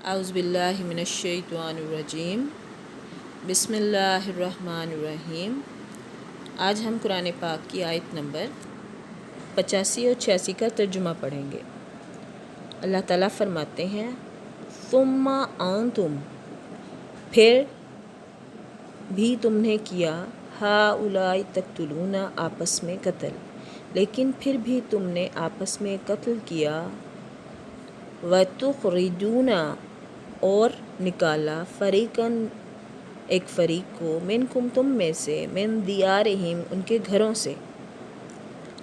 اعوذ باللہ من الشیطان الرجیم بسم اللہ الرحمن الرحیم۔ آج ہم قرآن پاک کی آیت نمبر 85 اور 86 کا ترجمہ پڑھیں گے۔ اللہ تعالیٰ فرماتے ہیں ثم انتم، پھر بھی تم نے کیا ہؤلاء تقتلون، آپس میں قتل، لیکن پھر بھی تم نے آپس میں قتل کیا، وتخرجون، اور نکالا، فریقاً، ایک فریق کو، منکم، تم میں سے، من دیارہم، ان کے گھروں سے،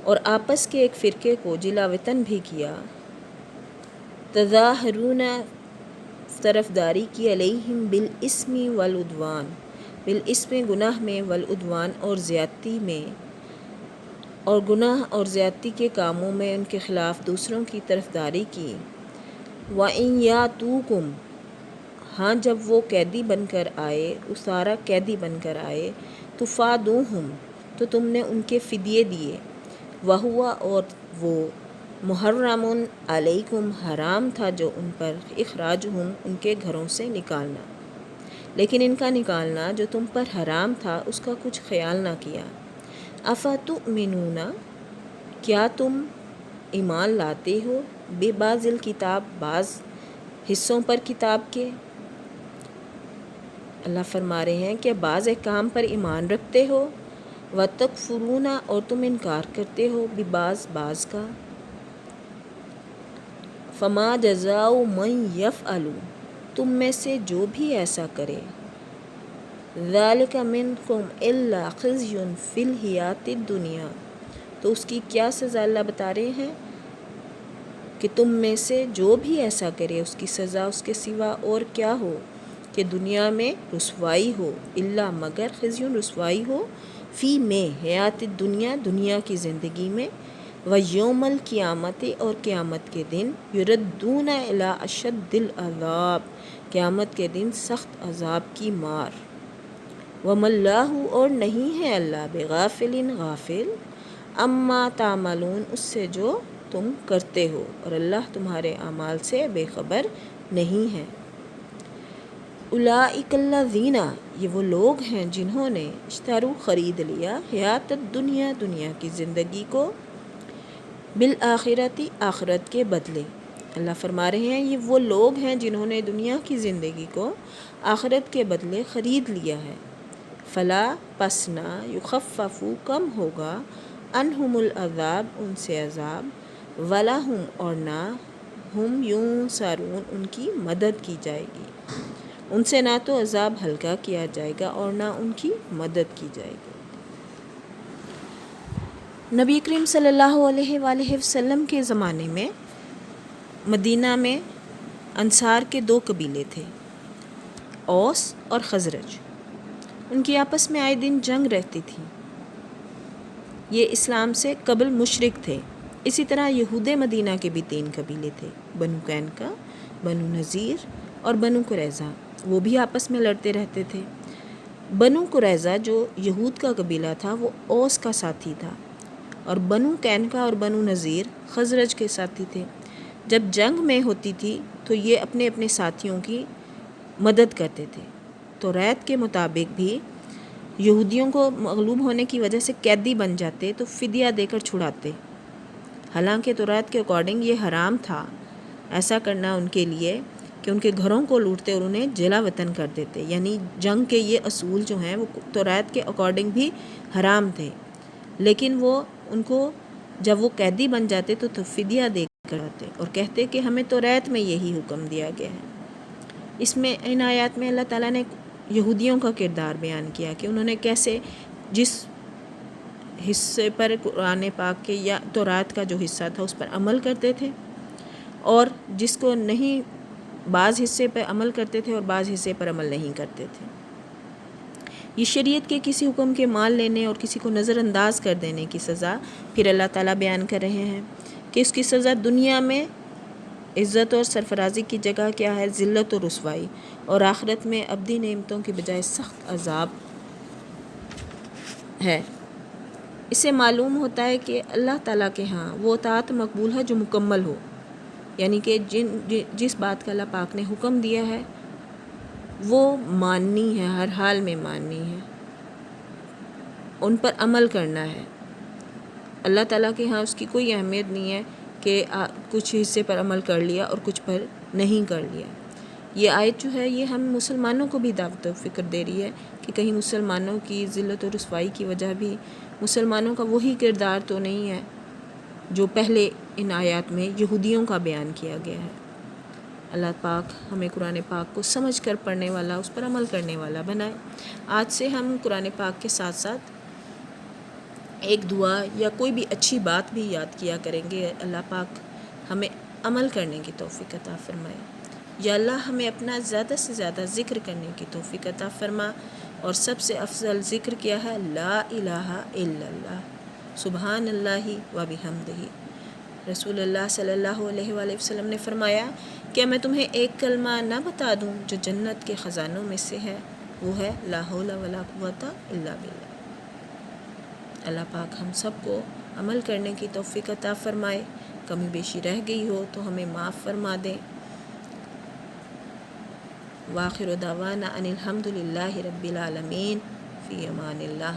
اور آپس کے ایک فرقے کو جلا وطن بھی کیا، تظاہرون، طرفداری کی، علیہم بالاسم والعدوان، بالاسم گناہ میں، والعدوان اور زیادتی میں، اور گناہ اور زیادتی کے کاموں میں ان کے خلاف دوسروں کی طرفداری کی، وَإِن يَأْتُوكُمْ، ہاں جب وہ قیدی بن کر آئے، اسارا قیدی بن کر آئے، تفادوہم، تو تم نے ان کے فدیے دیے، وہوا، اور وہ، محرم علیکم، حرام تھا جو ان پر، اخراجہم، ان کے گھروں سے نکالنا، لیکن ان کا نکالنا جو تم پر حرام تھا اس کا کچھ خیال نہ کیا۔ افتؤمنون، کیا تم ایمان لاتے ہو، ببعض الکتاب، بعض حصوں پر کتاب کے، اللہ فرما رہے ہیں کہ بعض احکام پر ایمان رکھتے ہو، وتکفرون، اور تم انکار کرتے ہو، ببعض، بعض کا، فما جزاء من یفعل، تم میں سے جو بھی ایسا کرے، ذلک منکم الا خزی فی الحیاۃ الدنیا، تو اس کی کیا سزا اللہ بتا رہے ہیں کہ تم میں سے جو بھی ایسا کرے اس کی سزا اس کے سوا اور کیا ہو کہ دنیا میں رسوائی ہو، الا، مگر، خزی، رسوائی ہو، فی، میں، حیات الدنیا، دنیا کی زندگی میں، ویوم القیامت، اور قیامت کے دن، یردون الی اشد العذاب، قیامت کے دن سخت عذاب کی مار، وما اللہ، اور نہیں ہے اللہ، بغافل، غافل، اما تعملون، اس سے جو تم کرتے ہو، اور اللہ تمہارے اعمال سے بے خبر نہیں ہے۔ اولئک الذین، یہ وہ لوگ ہیں جنہوں نے، اشتروا، خرید لیا، حیات الدنیا، دنیا کی زندگی کو، بالآخرۃ، آخرت کے بدلے، اللہ فرما رہے ہیں یہ وہ لوگ ہیں جنہوں نے دنیا کی زندگی کو آخرت کے بدلے خرید لیا ہے، فلا، پس نہ، یخفف، کم ہوگا، عنہم العذاب، ان سے عذاب، ولا ہم، اور نہ، ہم ینصرون، ان کی مدد کی جائے گی، ان سے نہ تو عذاب ہلکا کیا جائے گا اور نہ ان کی مدد کی جائے گی۔ نبی کریم صلی اللہ علیہ وآلہ وسلم کے زمانے میں مدینہ میں انصار کے دو قبیلے تھے، اوس اور خزرج، ان کی آپس میں آئے دن جنگ رہتی تھی، یہ اسلام سے قبل مشرک تھے۔ اسی طرح یہود مدینہ کے بھی 3 قبیلے تھے، بنو قینقاع، بنو نذیر اور بنو قریظہ، وہ بھی آپس میں لڑتے رہتے تھے۔ بنو قریظہ جو یہود کا قبیلہ تھا وہ اوس کا ساتھی تھا، اور بنو قینقاع اور بنو نذیر خزرج کے ساتھی تھے۔ جب جنگ میں ہوتی تھی تو یہ اپنے اپنے ساتھیوں کی مدد کرتے تھے۔ تو ریت کے مطابق بھی یہودیوں کو مغلوب ہونے کی وجہ سے قیدی بن جاتے تو فدیہ دے کر چھڑاتے، حالانکہ توریت کے اکارڈنگ یہ حرام تھا ایسا کرنا ان کے لیے کہ ان کے گھروں کو لوٹتے اور انہیں جلا وطن کر دیتے، یعنی جنگ کے یہ اصول جو ہیں وہ توریت کے اکارڈنگ بھی حرام تھے، لیکن وہ ان کو جب وہ قیدی بن جاتے تو فدیہ دے کر آتے اور کہتے کہ ہمیں توریت میں یہی حکم دیا گیا ہے۔ اس میں، ان آیات میں اللہ تعالیٰ نے یہودیوں کا کردار بیان کیا کہ انہوں نے کیسے جس حصے پر قرآن پاک کے یا توریت کا جو حصہ تھا اس پر عمل کرتے تھے، اور جس کو نہیں، بعض حصے پر عمل کرتے تھے اور بعض حصے پر عمل نہیں کرتے تھے۔ یہ شریعت کے کسی حکم کے مان لینے اور کسی کو نظر انداز کر دینے کی سزا پھر اللہ تعالیٰ بیان کر رہے ہیں کہ اس کی سزا دنیا میں عزت اور سرفرازی کی جگہ کیا ہے، ذلت اور رسوائی، اور آخرت میں ابدی نعمتوں کی بجائے سخت عذاب ہے۔ اس سے معلوم ہوتا ہے کہ اللہ تعالیٰ کے ہاں وہ اطاعت مقبول ہے جو مکمل ہو، یعنی کہ جس بات کا اللہ پاک نے حکم دیا ہے وہ ماننی ہے، ہر حال میں ماننی ہے، ان پر عمل کرنا ہے۔ اللہ تعالیٰ کے ہاں اس کی کوئی اہمیت نہیں ہے کہ کچھ حصے پر عمل کر لیا اور کچھ پر نہیں کر لیا۔ یہ آیت جو ہے یہ ہم مسلمانوں کو بھی دعوت و فکر دے رہی ہے کہ کہیں مسلمانوں کی ذلت و رسوائی کی وجہ بھی مسلمانوں کا وہی کردار تو نہیں ہے جو پہلے ان آیات میں یہودیوں کا بیان کیا گیا ہے۔ اللہ پاک ہمیں قرآن پاک کو سمجھ کر پڑھنے والا، اس پر عمل کرنے والا بنائے۔ آج سے ہم قرآن پاک کے ساتھ ساتھ ایک دعا یا کوئی بھی اچھی بات بھی یاد کیا کریں گے۔ اللہ پاک ہمیں عمل کرنے کی توفیق عطا فرمائے۔ یا اللہ ہمیں اپنا زیادہ سے زیادہ ذکر کرنے کی توفیق عطا فرما، اور سب سے افضل ذکر کیا ہے لا الہ الا اللہ، سبحان اللہ و بحمدہ۔ رسول اللہ صلی اللہ علیہ وآلہ وسلم نے فرمایا کیا میں تمہیں ایک کلمہ نہ بتا دوں جو جنت کے خزانوں میں سے ہے؟ وہ ہے لا حول ولا قوۃ الا باللہ۔ اللہ پاک ہم سب کو عمل کرنے کی توفیق عطا فرمائے۔ کمی بیشی رہ گئی ہو تو ہمیں معاف فرما دیں۔ وآخر دعوانا ان الحمد للہ رب العالمین، فی امان اللہ۔